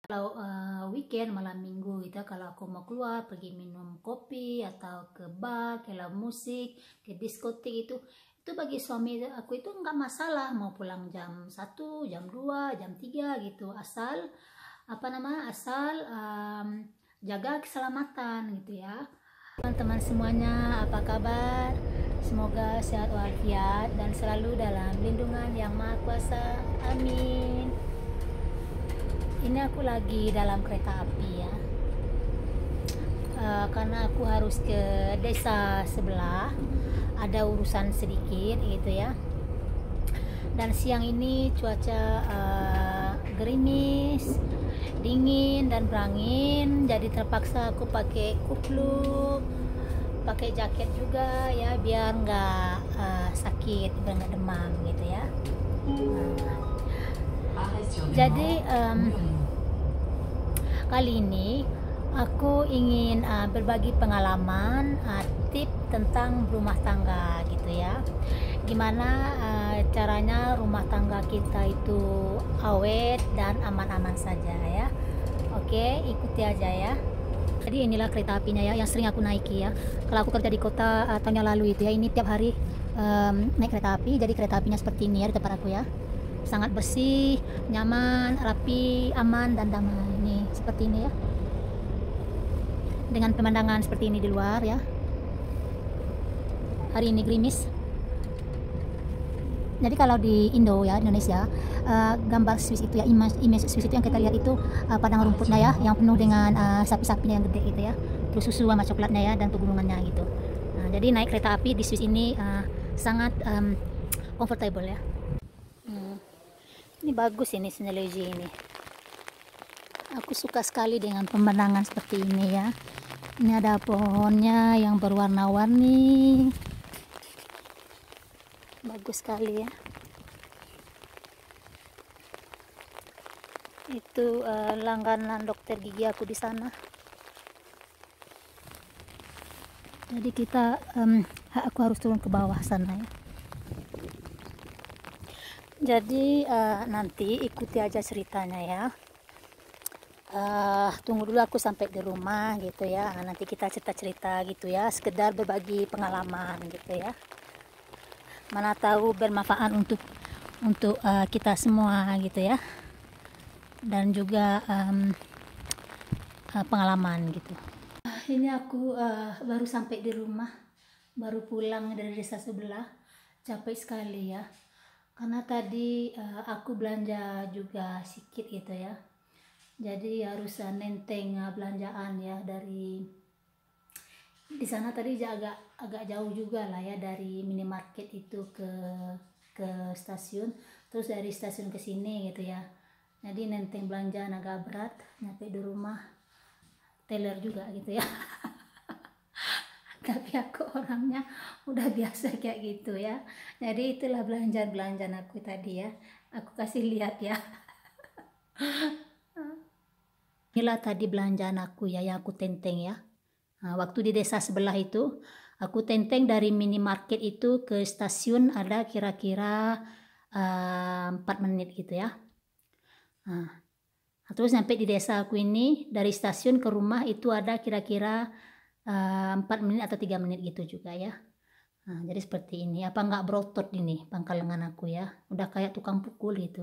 Kalau weekend malam minggu gitu, kalau aku mau keluar pergi minum kopi atau ke bar, ke live musik, ke diskotik itu bagi suami aku itu nggak masalah, mau pulang jam 1, jam 2, jam 3 gitu, asal jaga keselamatan gitu ya. Teman-teman semuanya, apa kabar? Semoga sehat walafiat dan selalu dalam lindungan Yang Maha Kuasa. Amin. Ini aku lagi dalam kereta api ya, karena aku harus ke desa sebelah, ada urusan sedikit gitu ya. Dan siang ini cuaca gerimis, dingin dan berangin, jadi terpaksa aku pakai kupluk, pakai jaket juga ya, biar nggak sakit, biar nggak demam gitu ya. Jadi kali ini aku ingin berbagi pengalaman, tip tentang rumah tangga gitu ya. Gimana caranya rumah tangga kita itu awet dan aman-aman saja ya. Oke, ikuti aja ya. Jadi inilah kereta apinya ya, yang sering aku naiki ya. Kalau aku kerja di kota tahun yang lalu itu ya, ini tiap hari naik kereta api. Jadi kereta apinya seperti ini ya di tempat aku ya. Sangat bersih, nyaman, rapi, aman dan damai. Nih seperti ini ya. Dengan pemandangan seperti ini di luar ya. Hari ini gerimis. Jadi kalau di Indonesia, gambar Swiss itu ya, image Swiss itu yang kita lihat itu padang rumputnya ya, yang penuh dengan sapi-sapinya yang gede gitu ya, terus susu sama coklatnya ya, dan pegunungannya gitu. Nah, jadi naik kereta api di Swiss ini sangat comfortable ya. Ini bagus ini Synology ini. Aku suka sekali dengan pemandangan seperti ini ya. Ini ada pohonnya yang berwarna-warni. Bagus sekali ya. Itu langganan dokter gigi aku di sana. Jadi aku harus turun ke bawah sana ya. Jadi nanti ikuti aja ceritanya ya. Tunggu dulu aku sampai di rumah gitu ya. Nanti kita cerita-cerita gitu ya, sekedar berbagi pengalaman gitu ya. Mana tahu bermanfaat untuk kita semua gitu ya, dan juga pengalaman gitu. Ini aku baru sampai di rumah, baru pulang dari desa sebelah, capek sekali ya, karena tadi aku belanja juga sedikit gitu ya, jadi harus nenteng belanjaan ya dari di sana. Tadi agak jauh juga lah ya, dari minimarket itu ke stasiun, terus dari stasiun ke sini gitu ya. Jadi nenteng belanjaan agak berat, nyampe di rumah teler juga gitu ya. Tapi aku orangnya udah biasa kayak gitu ya. Jadi itulah belanjaan aku tadi ya. Aku kasih lihat ya. Inilah tadi belanjaan aku ya, yang aku tenteng ya. Nah, waktu di desa sebelah itu, aku tenteng dari minimarket itu ke stasiun ada kira-kira 4 menit gitu ya. Nah, terus sampai di desa aku ini, dari stasiun ke rumah itu ada kira-kira 4 menit atau 3 menit gitu juga ya. Nah, jadi seperti ini. Apa nggak berotot ini pangkal lengan aku ya. Udah kayak tukang pukul itu.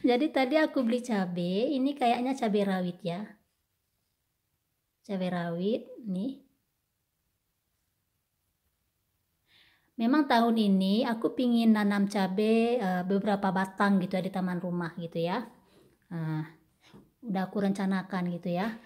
Jadi tadi aku beli cabai, ini kayaknya cabai rawit ya. Cabai rawit nih. Memang tahun ini aku pingin nanam cabai beberapa batang gitu ya di taman rumah gitu ya. Udah aku rencanakan gitu ya.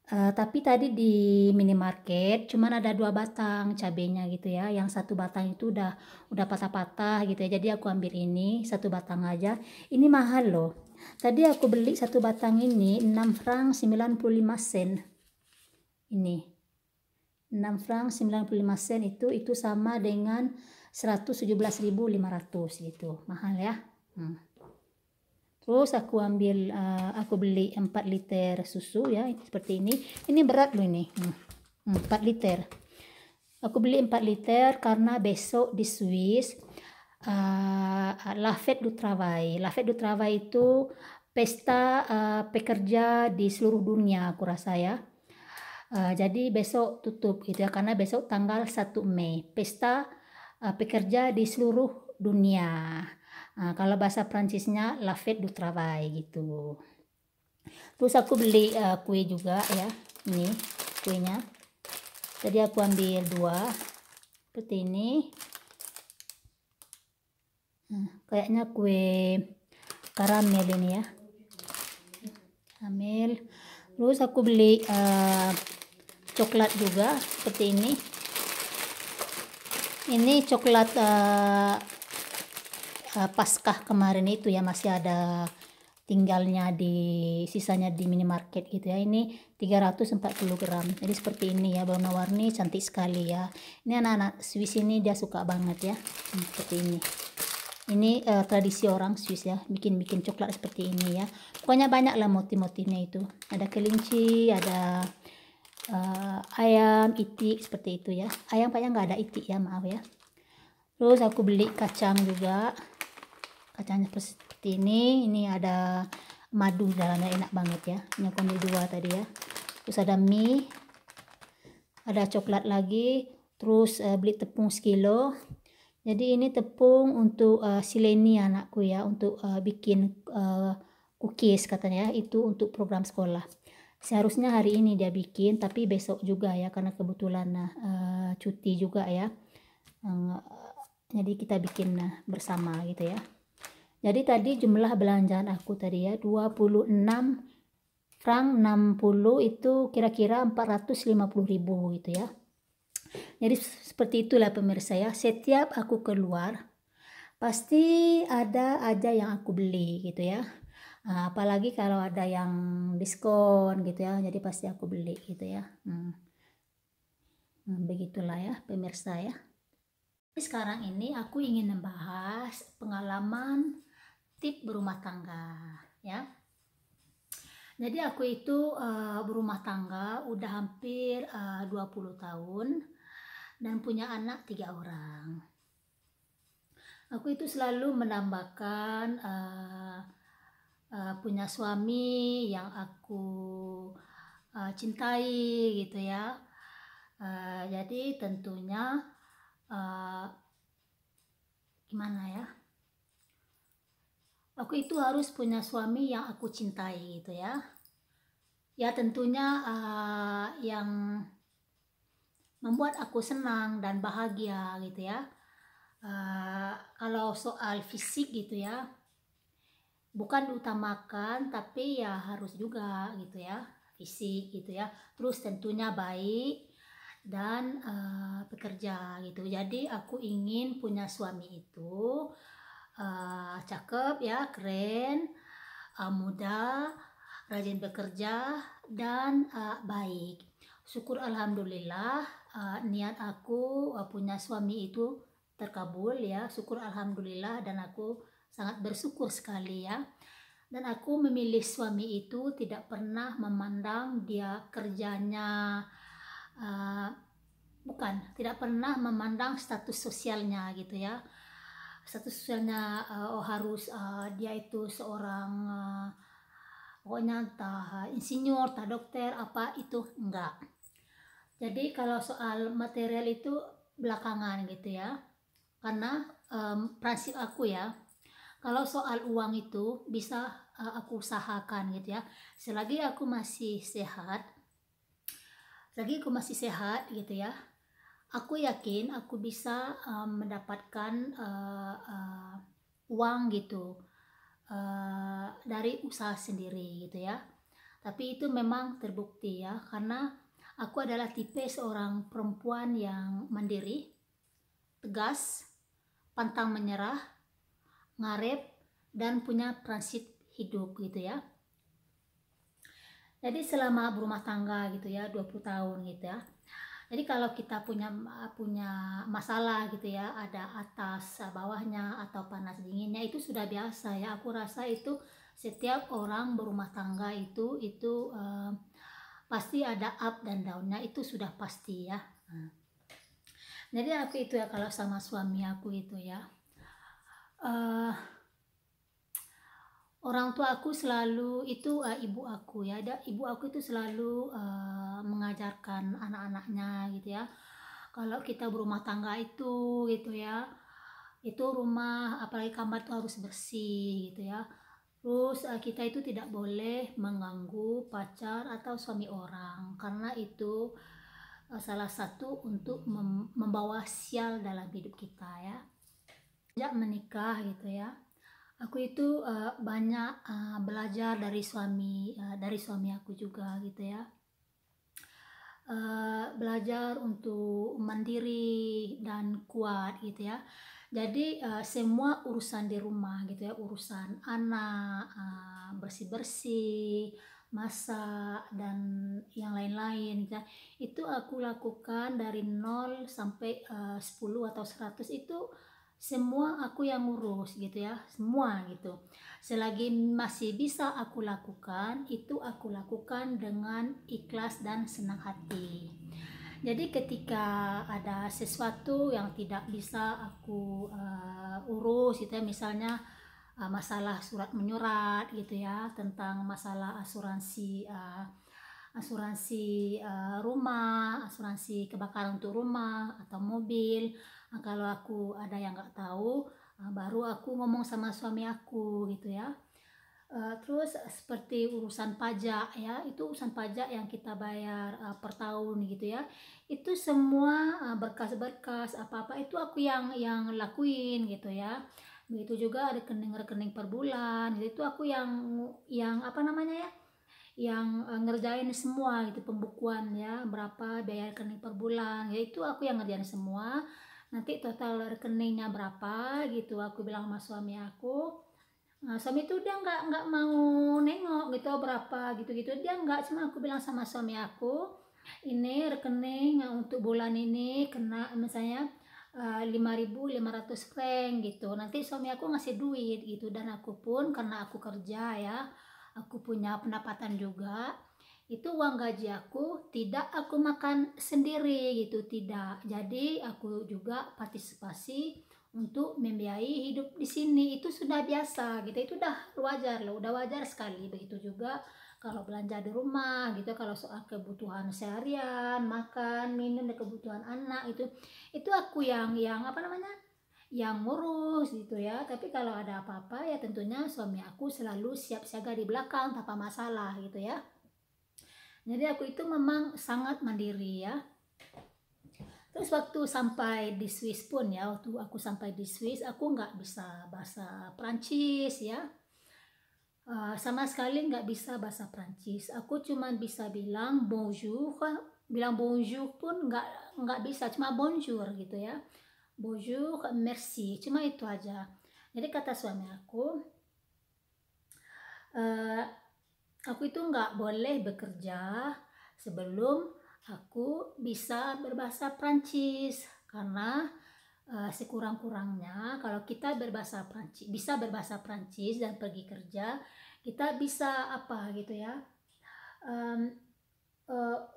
Tapi tadi di minimarket cuman ada 2 batang cabenya gitu ya. Yang 1 batang itu udah patah-patah gitu ya. Jadi aku ambil ini 1 batang aja. Ini mahal loh. Tadi aku beli 1 batang ini 6 franc 95 sen. Ini 6 franc 95 sen itu sama dengan 117.500 gitu. Mahal ya. Terus aku beli 4 liter susu ya, seperti ini. Ini berat loh ini. 4 liter. Aku beli 4 liter karena besok di Swiss La Fête du Travail. La Fête du Travail itu pesta pekerja di seluruh dunia aku rasa ya. Jadi besok tutup gitu ya, karena besok tanggal 1 Mei, pesta pekerja di seluruh dunia. Kalau bahasa Prancisnya La Fête du Travail gitu. Terus aku beli kue juga ya, ini kuenya. Tadi aku ambil 2 seperti ini. Kayaknya kue karamel ini ya, karamel. Terus aku beli coklat juga seperti ini. Ini coklat Paskah kemarin itu ya, masih ada tinggalnya sisanya di minimarket gitu ya. Ini 340 gram. Jadi seperti ini ya, warna-warni cantik sekali ya. Ini anak-anak Swiss ini dia suka banget ya. Seperti ini. Ini tradisi orang Swiss ya, bikin-bikin coklat seperti ini ya. Pokoknya banyak lah motif-motifnya itu. Ada kelinci, ada ayam, itik seperti itu ya. Ayam kayaknya nggak ada itik ya, maaf ya. Terus aku beli kacang juga. Kacangnya seperti ini. Ini ada madu dalamnya, enak banget ya. Ini aku ambil 2 tadi ya. Terus ada mie, ada coklat lagi. Terus beli tepung sekilo. Jadi ini tepung untuk si Leni anakku ya, untuk bikin cookies katanya ya, itu untuk program sekolah. Seharusnya hari ini dia bikin, tapi besok juga ya, karena kebetulan cuti juga ya. Jadi kita bikin bersama gitu ya. Jadi tadi jumlah belanjaan aku tadi ya, 26 franc 60 itu kira-kira 450.000 gitu ya. Jadi seperti itulah pemirsa ya, setiap aku keluar pasti ada aja yang aku beli gitu ya. Apalagi kalau ada yang diskon gitu ya, jadi pasti aku beli gitu ya. Begitulah ya pemirsa ya. Sekarang ini aku ingin membahas pengalaman tip berumah tangga ya. Jadi aku itu berumah tangga udah hampir 20 tahun dan punya anak 3 orang. Aku itu selalu menambahkan punya suami yang aku cintai gitu ya. Jadi tentunya gimana ya, aku itu harus punya suami yang aku cintai gitu ya. Ya tentunya yang membuat aku senang dan bahagia gitu ya. Kalau soal fisik gitu ya, bukan diutamakan, tapi ya harus juga gitu ya, fisik gitu ya. Terus tentunya baik dan pekerja gitu. Jadi aku ingin punya suami itu cakep ya, keren, muda, rajin bekerja, dan baik. Syukur alhamdulillah niat aku punya suami itu terkabul ya, syukur alhamdulillah, dan aku sangat bersyukur sekali ya. Dan aku memilih suami itu tidak pernah memandang dia kerjanya, tidak pernah memandang status sosialnya gitu ya. Status sosialnya harus dia itu seorang pokoknya entah insinyur, entah dokter, apa itu enggak. Jadi kalau soal material itu belakangan gitu ya, karena prinsip aku ya, kalau soal uang itu bisa aku usahakan gitu ya, selagi aku masih sehat gitu ya, aku yakin aku bisa mendapatkan uang gitu dari usaha sendiri gitu ya. Tapi itu memang terbukti ya, karena aku adalah tipe seorang perempuan yang mandiri, tegas, pantang menyerah, ngarep, dan punya prinsip hidup gitu ya. Jadi selama berumah tangga gitu ya, 20 tahun gitu ya. Jadi kalau kita punya masalah gitu ya, ada atas bawahnya atau panas dinginnya, itu sudah biasa ya. Aku rasa itu setiap orang berumah tangga itu pasti ada up dan downnya, itu sudah pasti ya. Jadi aku itu ya, kalau sama suami aku itu ya, uh, orang tua aku selalu itu ibu aku ya, ibu aku itu selalu mengajarkan anak-anaknya gitu ya. Kalau kita berumah tangga itu gitu ya, itu rumah apalagi kamar itu harus bersih gitu ya. Terus kita itu tidak boleh mengganggu pacar atau suami orang karena itu salah satu untuk membawa sial dalam hidup kita ya. Sejak menikah gitu ya, aku itu banyak belajar dari suami aku juga gitu ya. Belajar untuk mandiri dan kuat gitu ya. Jadi semua urusan di rumah gitu ya, urusan anak, bersih-bersih, masak dan yang lain-lain gitu ya. Itu aku lakukan dari 0 sampai 10 atau 100 itu semua aku yang ngurus gitu ya, semua gitu. Selagi masih bisa aku lakukan, itu aku lakukan dengan ikhlas dan senang hati. Jadi ketika ada sesuatu yang tidak bisa aku urus gitu ya, misalnya masalah surat menyurat gitu ya, tentang masalah asuransi rumah, asuransi kebakaran untuk rumah atau mobil. Kalau aku ada yang nggak tahu, baru aku ngomong sama suami aku gitu ya. Terus seperti urusan pajak ya, itu urusan pajak yang kita bayar per tahun gitu ya. Itu semua berkas-berkas apa-apa itu aku yang lakuin gitu ya. Begitu juga rekening-rekening per bulan, itu aku yang apa namanya ya? Yang ngerjain semua gitu, pembukuan ya, berapa biaya rekening per bulan ya, itu aku yang ngerjain semua. Nanti total rekeningnya berapa gitu aku bilang sama suami aku. Nah, suami itu dia nggak mau nengok gitu berapa gitu-gitu, dia nggak. Cuma aku bilang sama suami aku, ini rekening untuk bulan ini kena misalnya 5.500 franc gitu. Nanti suami aku ngasih duit gitu, dan aku pun karena aku kerja ya, aku punya pendapatan juga, itu uang gaji aku tidak aku makan sendiri gitu, tidak. Jadi aku juga partisipasi untuk membiayai hidup di sini, itu sudah biasa gitu, itu udah wajar loh, udah wajar sekali. Begitu juga kalau belanja di rumah gitu, kalau soal kebutuhan seharian, makan, minum, dan kebutuhan anak itu aku yang apa namanya, yang ngurus gitu ya. Tapi kalau ada apa-apa ya tentunya suami aku selalu siap siaga di belakang tanpa masalah gitu ya. Jadi aku itu memang sangat mandiri ya. Terus waktu sampai di Swiss pun ya, waktu aku sampai di Swiss aku nggak bisa bahasa Prancis ya. Sama sekali nggak bisa bahasa Prancis. Aku cuma bisa bilang bonjour, bilang bonjour pun nggak bisa, cuma bonjour gitu ya. Bonjour, merci, cuma itu aja. Jadi kata suami aku itu nggak boleh bekerja sebelum aku bisa berbahasa Prancis, karena sekurang-kurangnya kalau kita bisa berbahasa Prancis dan pergi kerja, kita bisa apa gitu ya,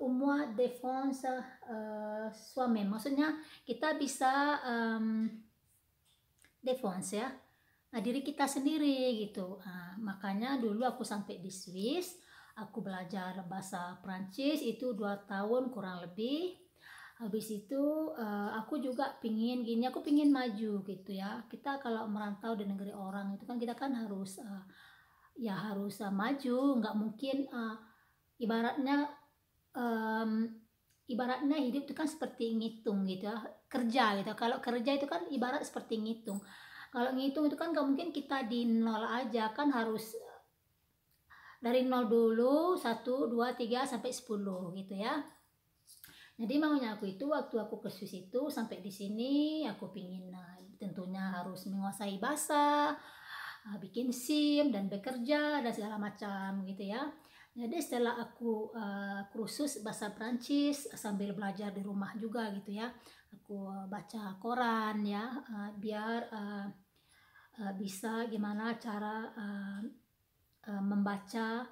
moi défense soi-même, maksudnya kita bisa defense ya, diri kita sendiri gitu. Makanya dulu aku sampai di Swiss, aku belajar bahasa Prancis itu 2 tahun kurang lebih. Habis itu aku juga aku pingin maju gitu ya. Kita kalau merantau di negeri orang itu kan kita kan harus maju, nggak mungkin ibaratnya ibaratnya hidup itu kan seperti ngitung gitu ya, kerja gitu. Kalau kerja itu kan ibarat seperti ngitung. Kalau ngitung itu kan nggak mungkin kita di nol aja, kan harus dari nol dulu, 1, 2, 3 sampai 10 gitu ya. Jadi maunya aku itu waktu aku ke Swiss itu sampai di sini aku pingin tentunya harus menguasai bahasa, bikin SIM dan bekerja dan segala macam gitu ya. Jadi setelah aku kursus bahasa Prancis sambil belajar di rumah juga gitu ya, aku baca koran ya, biar bisa gimana cara membaca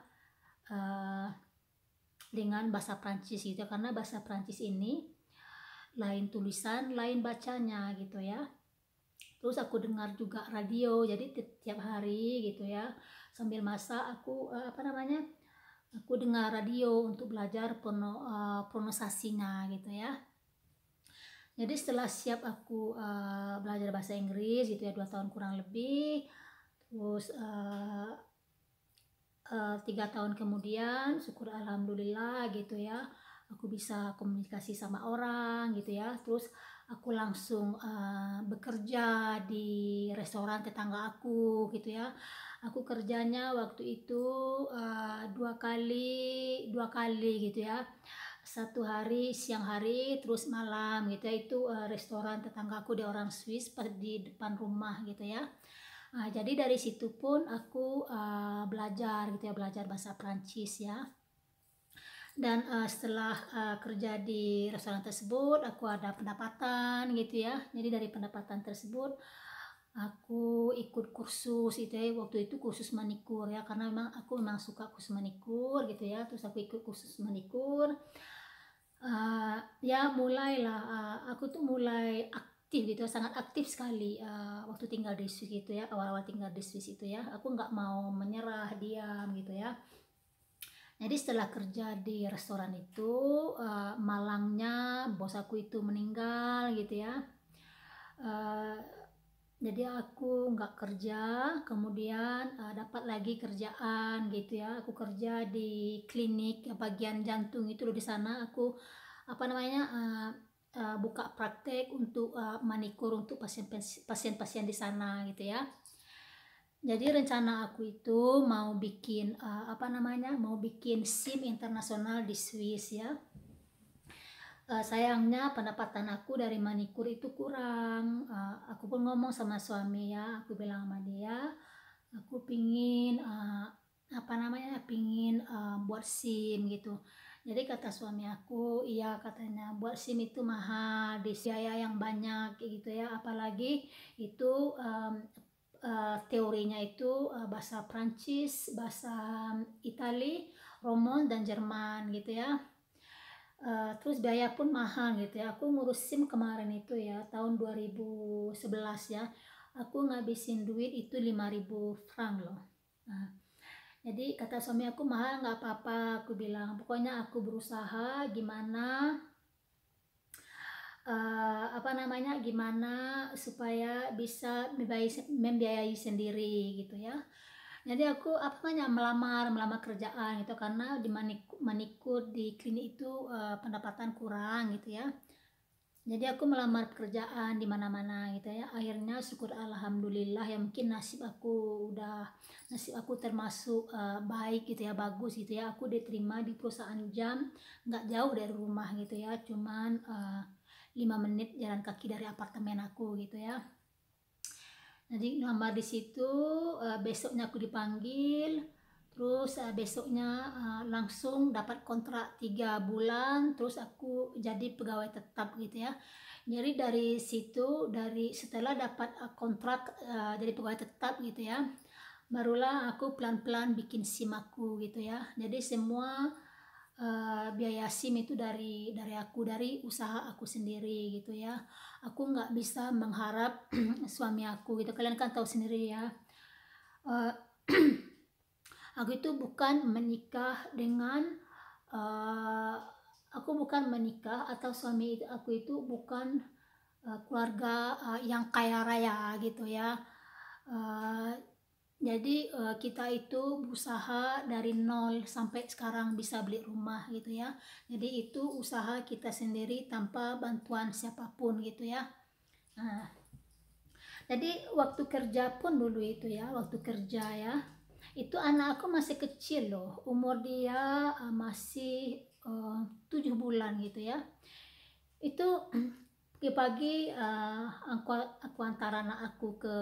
dengan bahasa Prancis gitu, karena bahasa Prancis ini lain tulisan lain bacanya gitu ya. Terus aku dengar juga radio, jadi tiap hari gitu ya, sambil masak aku aku dengar radio untuk belajar pronunciasinya gitu ya. Jadi setelah siap aku belajar bahasa Inggris gitu ya 2 tahun kurang lebih, terus 3 tahun kemudian syukur alhamdulillah gitu ya, aku bisa komunikasi sama orang gitu ya. Terus aku langsung bekerja di restoran tetangga aku gitu ya. Aku kerjanya waktu itu 2 kali gitu ya, 1 hari siang hari terus malam gitu ya. Itu restoran tetangga aku, dia orang Swiss, di depan rumah gitu ya. Jadi dari situ pun aku belajar gitu ya, belajar bahasa Prancis ya. Dan setelah kerja di restoran tersebut aku ada pendapatan gitu ya. Jadi dari pendapatan tersebut aku ikut kursus itu ya, waktu itu kursus manikur ya, karena aku memang suka kursus manikur gitu ya. Terus aku ikut kursus manikur. Ya mulailah aku tuh mulai aktif gitu, sangat aktif sekali waktu tinggal di Swiss gitu ya, awal-awal tinggal di Swiss itu ya. Aku nggak mau menyerah, diam gitu ya. Jadi setelah kerja di restoran itu, malangnya bos aku itu meninggal gitu ya. Jadi aku nggak kerja, kemudian dapat lagi kerjaan gitu ya. Aku kerja di klinik bagian jantung itu loh. Di sana aku buka praktek untuk manikur untuk pasien-pasien di sana gitu ya. Jadi rencana aku itu mau bikin mau bikin SIM internasional di Swiss ya. Sayangnya pendapatan aku dari manikur itu kurang. Aku pun ngomong sama suami ya, aku bilang sama dia, aku pingin pingin buat SIM gitu. Jadi kata suami aku, iya katanya buat SIM itu mahal, di biaya yang banyak gitu ya, apalagi itu teorinya itu bahasa Prancis, bahasa Itali, Roman dan Jerman gitu ya. Terus biaya pun mahal gitu ya. Aku ngurus SIM kemarin itu ya tahun 2011 ya, aku ngabisin duit itu 5.000 franc loh. Jadi kata suami aku, mahal nggak apa-apa, aku bilang pokoknya aku berusaha gimana gimana supaya bisa membiayai sendiri gitu ya. Jadi aku melamar kerjaan gitu, karena di manikur di klinik itu pendapatan kurang gitu ya. Jadi aku melamar pekerjaan di mana-mana gitu ya. Akhirnya syukur alhamdulillah ya, mungkin nasib aku termasuk baik gitu ya, bagus gitu ya. Aku diterima di perusahaan jam, nggak jauh dari rumah gitu ya, cuman 5 menit jalan kaki dari apartemen aku gitu ya. Jadi ngelamar di situ, besoknya aku dipanggil, terus besoknya langsung dapat kontrak 3 bulan, terus aku jadi pegawai tetap gitu ya. Jadi dari situ, setelah dapat kontrak jadi pegawai tetap gitu ya, barulah aku pelan-pelan bikin SIM aku gitu ya. Jadi semua biaya SIM itu dari usaha aku sendiri gitu ya. Aku nggak bisa mengharap suami aku gitu, kalian kan tahu sendiri ya, aku itu bukan menikah dengan atau suami aku itu bukan keluarga yang kaya raya gitu ya. Jadi kita itu berusaha dari nol sampai sekarang bisa beli rumah gitu ya. Jadi itu usaha kita sendiri tanpa bantuan siapapun gitu ya. Jadi waktu kerja pun dulu itu ya, waktu kerja ya, itu anak aku masih kecil loh, umur dia masih 7 bulan gitu ya. Itu pagi-pagi aku antar anak aku ke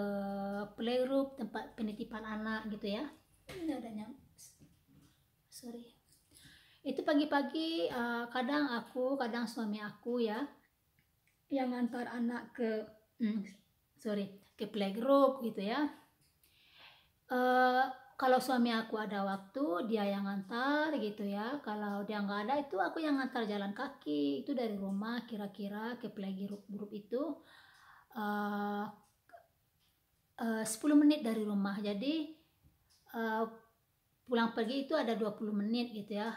playgroup, tempat penitipan anak gitu ya. Ini adanya, sorry. Itu pagi-pagi kadang suami aku ya yang antar anak ke playgroup gitu ya. Kalau suami aku ada waktu, dia yang ngantar gitu ya. Kalau dia nggak ada, itu aku yang ngantar jalan kaki. Itu dari rumah kira-kira ke playgroup itu 10 menit dari rumah. Jadi pulang pergi itu ada 20 menit gitu ya.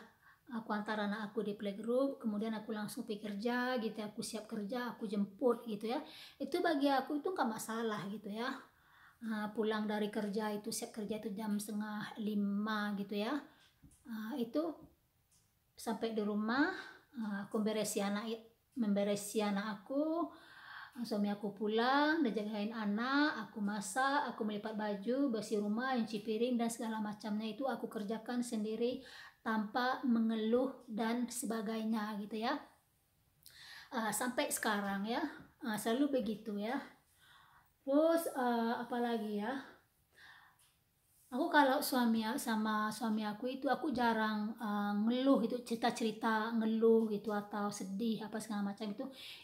Aku antar anak aku di playgroup, kemudian aku langsung pergi kerja gitu ya. Aku siap kerja, aku jemput gitu ya. Itu bagi aku itu nggak masalah gitu ya. Pulang dari kerja itu, siap kerja itu jam 4:30 gitu ya. Itu sampai di rumah, aku memberesi anak aku, suami aku pulang, udah jagain anak, aku masak, aku melipat baju, bersih rumah, nyuci piring dan segala macamnya itu aku kerjakan sendiri tanpa mengeluh dan sebagainya gitu ya. Sampai sekarang ya, selalu begitu ya. Terus apalagi ya, aku kalau sama suami aku itu aku jarang ngeluh, itu cerita-cerita ngeluh gitu atau sedih apa segala macam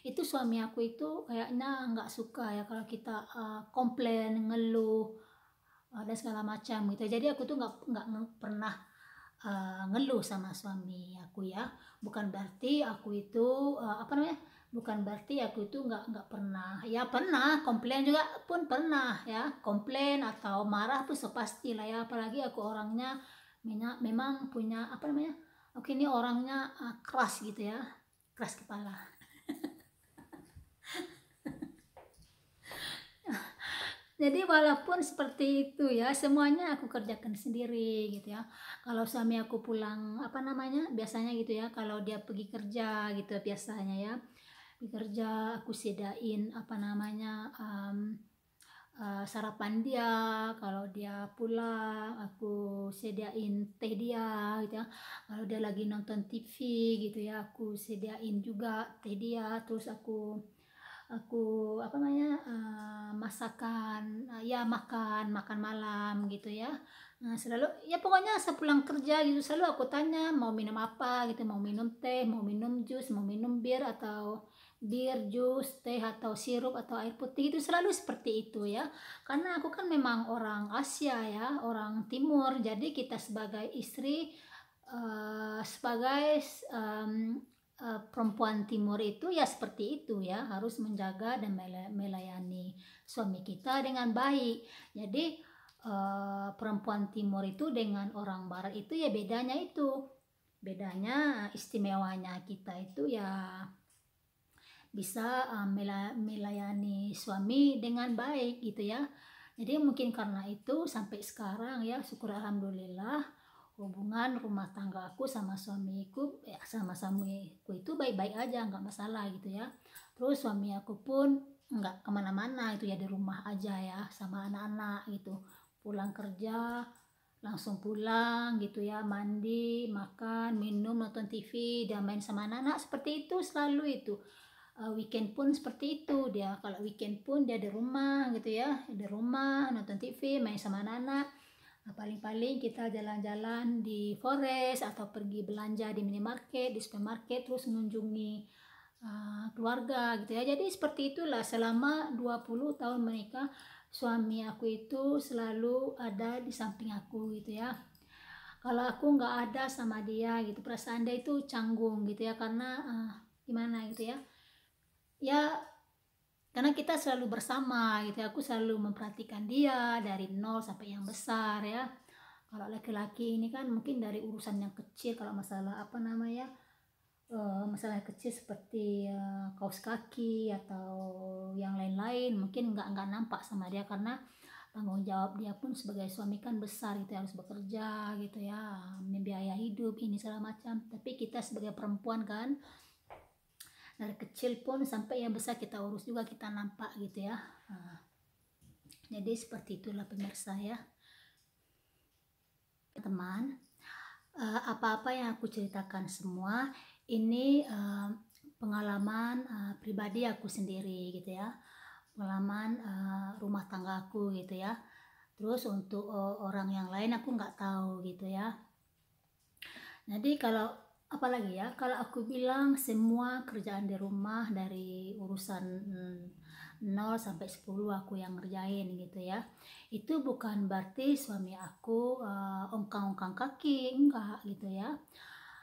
itu suami aku itu kayaknya nggak suka ya kalau kita komplain, ngeluh dan segala macam gitu. Jadi aku tuh nggak pernah ngeluh sama suami aku ya. Bukan berarti aku itu bukan berarti aku itu nggak pernah, ya pernah komplain juga pun pernah ya, komplain atau marah pun sepastilah ya. Apalagi aku orangnya memang punya aku ini orangnya keras gitu ya, keras kepala. Jadi walaupun seperti itu ya, semuanya aku kerjakan sendiri gitu ya. Kalau suami aku pulang biasanya gitu ya, kalau dia pergi kerja gitu biasanya ya, pergi kerja aku sedain sarapan dia. Kalau dia pulang aku sediain teh dia gitu ya. Kalau dia lagi nonton TV gitu ya, aku sediain juga teh dia. Terus aku masakan ya, makan malam gitu ya. Selalu ya pokoknya sepulang kerja gitu selalu aku tanya mau minum apa gitu, mau minum teh, mau minum jus, mau minum bir atau jus, teh atau sirup atau air putih, itu selalu seperti itu ya. Karena aku kan memang orang Asia ya, orang Timur. Jadi kita sebagai istri, sebagai perempuan Timur itu ya seperti itu ya, harus menjaga dan melayani suami kita dengan baik. Jadi perempuan Timur itu dengan orang Barat itu ya bedanya istimewanya kita itu ya bisa melayani suami dengan baik gitu ya. Jadi mungkin karena itu sampai sekarang ya, syukur alhamdulillah, hubungan rumah tangga aku sama suamiku itu baik-baik aja, nggak masalah gitu ya. Terus suami aku pun nggak kemana-mana itu ya, di rumah aja ya sama anak-anak gitu. Pulang kerja langsung pulang gitu ya, mandi, makan, minum, nonton TV, dan main sama anak-anak, seperti itu selalu itu. Weekend pun seperti itu, dia kalau weekend pun dia di rumah gitu ya, di rumah nonton TV, main sama anak-anak. Paling-paling kita jalan-jalan di forest atau pergi belanja di minimarket, di supermarket, terus mengunjungi keluarga gitu ya. Jadi seperti itulah selama 20 tahun menikah, suami aku itu selalu ada di samping aku gitu ya. Kalau aku nggak ada sama dia gitu, perasaan dia itu canggung gitu ya, karena gimana gitu ya, karena kita selalu bersama gitu ya. Aku selalu memperhatikan dia dari nol sampai yang besar ya. Kalau laki-laki ini kan mungkin dari urusan yang kecil, kalau masalah masalah kecil seperti kaos kaki atau yang lain-lain mungkin nggak nampak sama dia, karena tanggung jawab dia pun sebagai suami kan besar gitu, harus bekerja gitu ya, membiayai hidup ini segala macam. Tapi kita sebagai perempuan kan, dari kecil pun sampai yang besar kita urus juga, kita nampak gitu ya. Jadi seperti itulah pemirsa ya, teman. Apa-apa yang aku ceritakan semua ini pengalaman pribadi aku sendiri gitu ya, pengalaman rumah tangga aku gitu ya. Terus untuk orang yang lain aku nggak tahu gitu ya. Jadi kalau apalagi ya, kalau aku bilang semua kerjaan di rumah dari urusan 0 sampai 10 aku yang ngerjain gitu ya, itu bukan berarti suami aku ongkang-ongkang kaki, enggak gitu ya.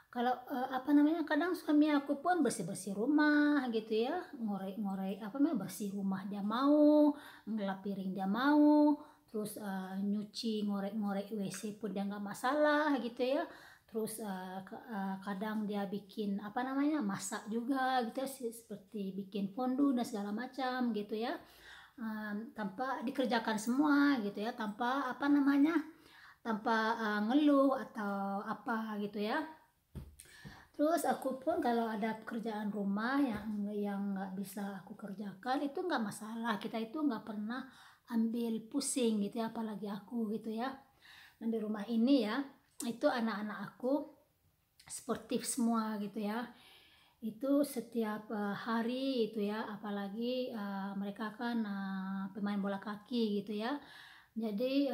Kalau, apa namanya, kadang suami aku pun bersih-bersih rumah gitu ya, ngorek-ngorek apa namanya, bersih rumah dia mau, ngelap piring dia mau, terus, nyuci, ngorek-ngorek WC pun dia nggak masalah gitu ya. Terus, kadang dia bikin apa namanya, masak juga gitu ya, seperti bikin fondue dan segala macam gitu ya, tanpa dikerjakan semua gitu ya, tanpa apa namanya, tanpa, ngeluh atau apa gitu ya. Terus aku pun kalau ada pekerjaan rumah yang nggak bisa aku kerjakan itu nggak masalah, kita itu nggak pernah ambil pusing gitu ya, apalagi aku gitu ya. Dan di rumah ini ya, itu anak-anak aku sportif semua gitu ya. Itu setiap, hari itu ya, apalagi, mereka kan, pemain bola kaki gitu ya. Jadi,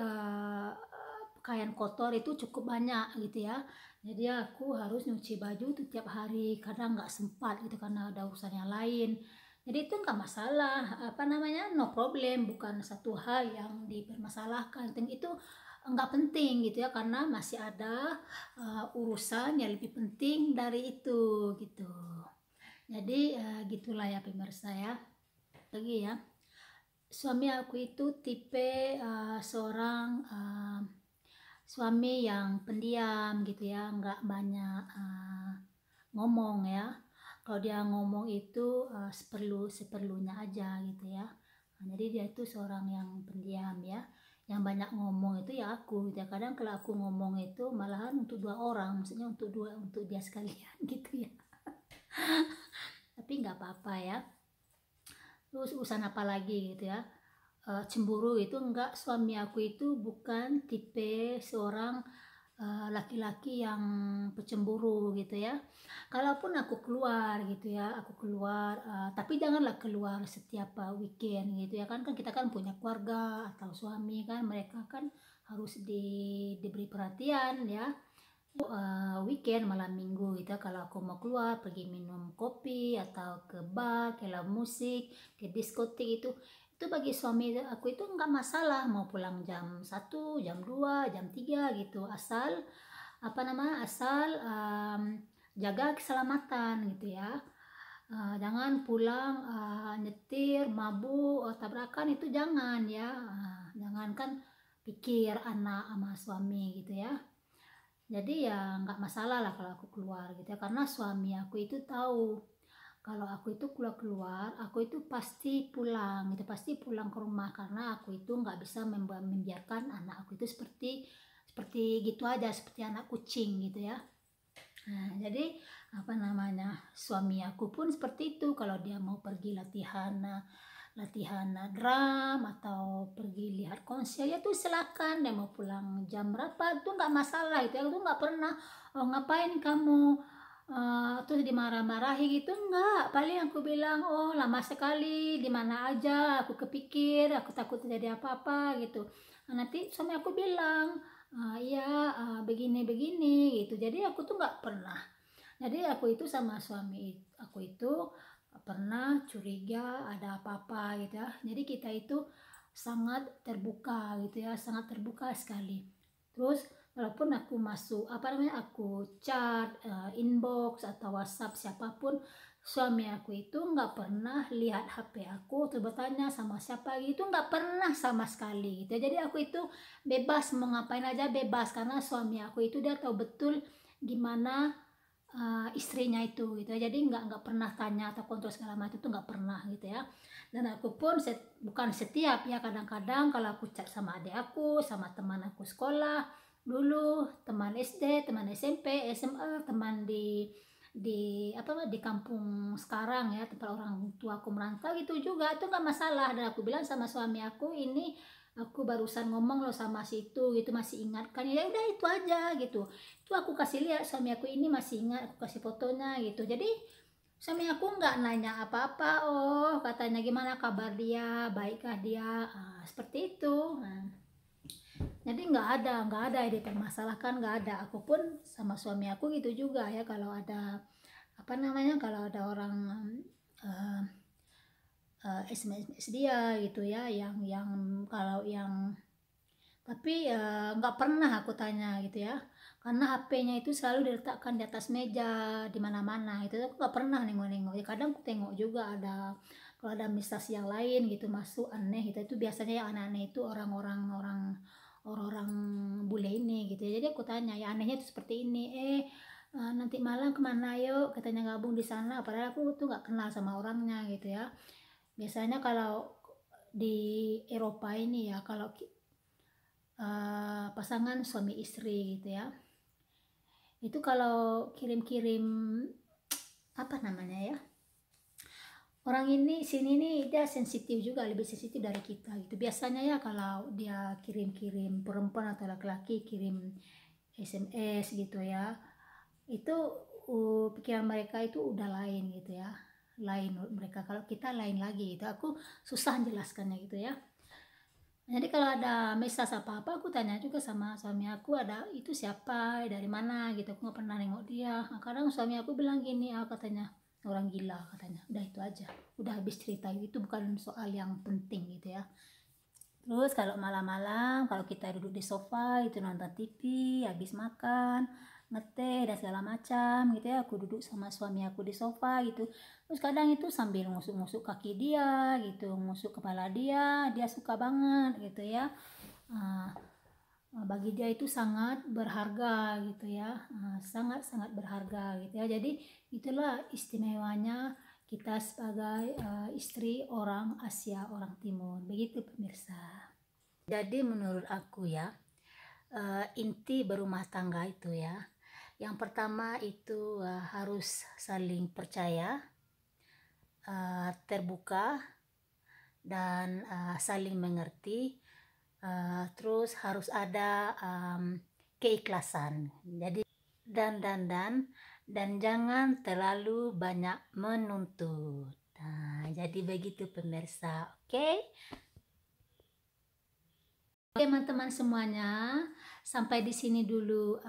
pakaian kotor itu cukup banyak gitu ya. Jadi aku harus nyuci baju tuh tiap hari, kadang nggak sempat gitu karena ada urusan yang lain. Jadi itu nggak masalah, apa namanya, no problem, bukan satu hal yang dipermasalahkan. Dan itu nggak penting gitu ya, karena masih ada, urusan yang lebih penting dari itu gitu. Jadi, gitulah ya pemirsa ya. Lagi ya, suami aku itu tipe, seorang, suami yang pendiam gitu ya, nggak banyak, ngomong ya. Kalau dia ngomong itu, seperlunya aja gitu ya. Jadi dia itu seorang yang pendiam ya, yang banyak ngomong itu ya aku gitu ya. Kadang kalau aku ngomong itu malahan untuk 2 orang, maksudnya untuk dia sekalian gitu ya. Tapi nggak apa-apa ya. Terus urusan apa lagi gitu ya, cemburu itu enggak, suami aku itu bukan tipe seorang, laki-laki yang pecemburu gitu ya. Kalaupun aku keluar gitu ya, aku keluar, tapi janganlah keluar setiap, weekend gitu ya, kan kan kita kan punya keluarga atau suami kan, mereka kan harus diberi perhatian ya. Weekend malam minggu gitu kalau aku mau keluar pergi minum kopi atau ke bar, ke live musik, ke diskotik itu bagi suami aku itu nggak masalah mau pulang jam 1 jam 2 jam 3 gitu, asal apa namanya, asal, jaga keselamatan gitu ya. Jangan pulang, nyetir, mabuk, tabrakan itu jangan ya, jangankan pikir anak sama suami gitu ya. Jadi ya nggak masalah lah kalau aku keluar gitu ya, karena suami aku itu tahu kalau aku itu keluar-keluar, aku itu pasti pulang gitu, pasti pulang ke rumah karena aku itu nggak bisa membiarkan anak aku itu seperti seperti gitu aja, seperti anak kucing gitu ya. Nah, jadi apa namanya, suami aku pun seperti itu, kalau dia mau pergi latihan, latihan drum atau pergi lihat konser ya tuh silakan, dia mau pulang jam berapa itu nggak masalah itu ya, aku tuh nggak pernah, "Oh ngapain kamu?" Terus dimarah-marahi gitu enggak, paling aku bilang, "Oh lama sekali, di mana aja, aku kepikir, aku takut terjadi apa-apa," gitu. Nah, nanti suami aku bilang, "Iya, begini-begini," gitu. Jadi aku tuh nggak pernah, jadi aku itu sama suami aku itu pernah curiga ada apa-apa gitu ya. Jadi kita itu sangat terbuka gitu ya, sangat terbuka sekali. Terus walaupun aku masuk apa namanya, aku chat, inbox atau WhatsApp siapapun, suami aku itu nggak pernah lihat HP aku atau bertanya sama siapa gitu, nggak pernah sama sekali gitu ya. Jadi aku itu bebas mau ngapain aja bebas, karena suami aku itu dia tahu betul gimana, istrinya itu gitu ya. Jadi nggak pernah tanya atau kontrol segala macam itu nggak pernah gitu ya. Dan aku pun bukan setiap ya, kadang-kadang kalau aku chat sama adik aku, sama teman aku sekolah dulu, teman SD, teman SMP, SMA, teman di kampung sekarang ya, tempat orang tua aku merantau gitu juga, itu nggak masalah. Dan aku bilang sama suami aku, ini aku barusan ngomong loh sama si itu gitu, masih ingat kan, ya udah itu aja gitu. Itu aku kasih lihat suami aku, ini masih ingat, aku kasih fotonya gitu. Jadi suami aku nggak nanya apa-apa, oh katanya gimana kabar dia, baikkah dia, seperti itu. Nah, jadi nggak ada yang dipermasalahkan, nggak ada. Aku pun sama suami aku gitu juga ya, kalau ada apa namanya, kalau ada orang, eh, SMS dia gitu ya, yang kalau yang Tapi nggak pernah aku tanya gitu ya, karena HP-nya itu selalu diletakkan di atas meja, di mana-mana itu aku nggak pernah nengok-nengok. Ya kadang aku tengok juga ada, kalau ada administrasi yang lain gitu masuk aneh gitu, itu biasanya yang aneh-aneh itu orang-orang bule ini gitu ya. Jadi aku tanya, ya anehnya itu seperti ini, nanti malam kemana yuk, katanya gabung di sana, padahal aku tuh nggak kenal sama orangnya gitu ya. Biasanya kalau di Eropa ini ya, kalau pasangan suami istri gitu ya, itu kalau kirim-kirim apa namanya ya, orang ini sini nih dia sensitif juga, lebih sensitif dari kita gitu biasanya ya. Kalau dia kirim-kirim, perempuan atau laki-laki kirim SMS gitu ya, itu pikiran mereka itu udah lain gitu ya, lain mereka. Kalau kita lain lagi gitu, aku susah jelaskannya gitu ya. Jadi kalau ada mesas apa-apa aku tanya juga sama suami aku, ada itu siapa, dari mana gitu, aku nggak pernah nengok dia. Nah, kadang suami aku bilang gini, katanya orang gila katanya, udah itu aja, udah habis cerita, itu bukan soal yang penting gitu ya. Terus kalau malam-malam, kalau kita duduk di sofa itu nonton TV, habis makan, ngeteh dan segala macam gitu ya, aku duduk sama suami aku di sofa gitu. Terus kadang itu sambil ngusuk-ngusuk kaki dia gitu, ngusuk kepala dia, dia suka banget gitu ya. Uh, Bagi dia itu sangat berharga gitu ya, sangat-sangat berharga gitu ya. Jadi itulah istimewanya kita sebagai istri orang Asia, orang Timur, begitu pemirsa. Jadi menurut aku ya, inti berumah tangga itu ya, yang pertama itu harus saling percaya, terbuka, dan saling mengerti. Terus harus ada keikhlasan. Jadi dan jangan terlalu banyak menuntut. Nah, jadi begitu pemirsa. Oke, teman-teman semuanya, sampai di sini dulu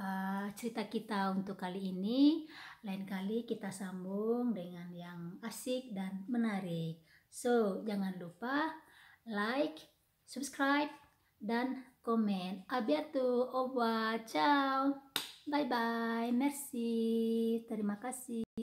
cerita kita untuk kali ini. Lain kali kita sambung dengan yang asik dan menarik. So, jangan lupa like, subscribe, dan komen. A bientôt, au revoir, ciao, bye bye, merci, terima kasih.